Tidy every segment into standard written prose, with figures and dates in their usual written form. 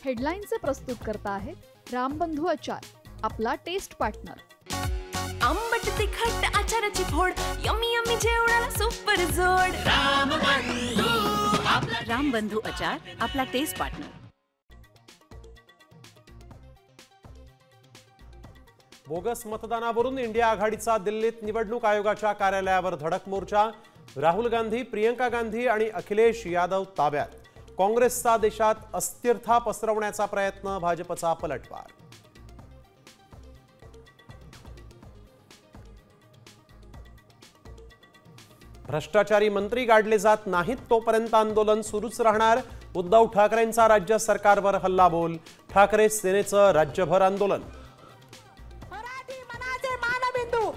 हेडलाईनचे प्रस्तुतकर्ता आहेत रामबंधू आचार, आपला टेस्ट पार्टनर। आंबट तिखट आचाराची फोड, यम्मी यम्मी जेवणाला सुपर जोड। रामबंधू आचार, आपला टेस्ट पार्टनर। बोगस मतदानावरून इंडिया आघाडीचा दिल्लीत निवडणूक आयोगाच्या कार्यालयावर धडक मोर्चा। राहुल गांधी, प्रियंका गांधी आणि अखिलेश यादव ताब्यात। काँग्रेसचा देशात अस्थिरता पसरवण्याचा प्रयत्न, भाजपचा पलटवार। भ्रष्टाचारी मंत्री गाडले जात नाहीत तोपर्यंत आंदोलन सुरूच राहणार। उद्धव ठाकरेंचा राज्य सरकारवर हल्लाबोल, ठाकरे सेनेचं राज्यभर आंदोलन। मराठी मनाचे मानबिंदू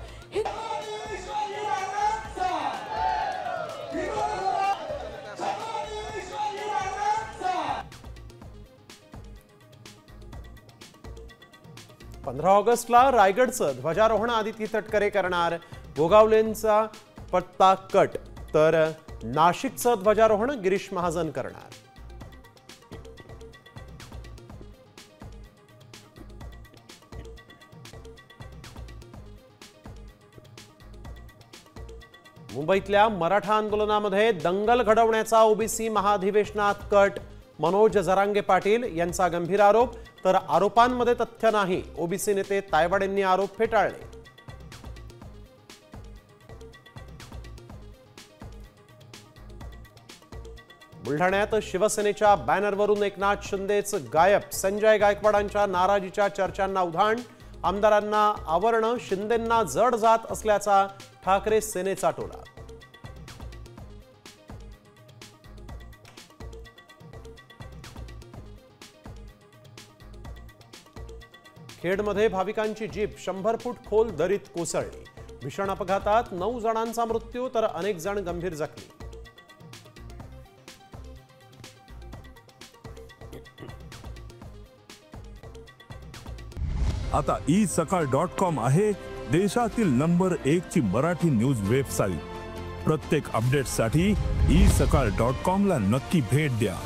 पंधरा ऑगस्टला रायगडचं ध्वजारोहण आदिती तटकरे करणार। गोगावलेंचा पत्ता कट, तर नाशिकचं ध्वजारोहण गिरीश महाजन करणार। मुंबईतल्या मराठा आंदोलनामध्ये दंगल घडवण्याचा ओबीसी महाधिवेशनात कट, मनोज जरांगे पाटील यांचा गंभीर आरोप, तर आरोपांमध्ये तथ्य नाही, ओबीसी नेते तायवाड यांनी आरोप फेटाळले। बुलढाण्यात शिवसेनेच्या बॅनरवरून एकनाथ शिंदेच गायब, संजय गायकवाडांच्या नाराजीच्या चर्चांना उधाण, आमदारांना आवरणं शिंदेंना जड जात असल्याचा ठाकरे सेनेचा टोला। खेडमध्ये भाविकांची जीप 100 फूट खोल दरीत कोसळली। भीषण अपघातात 9 जणांचा मृत्यू, तर अनेक जण गंभीर जखमी। आता isakal.com आहे देशातील नंबर 1 ची मराठी न्यूज वेबसाईट। प्रत्येक अपडेटसाठी isakal.com ला नक्की भेट द्या।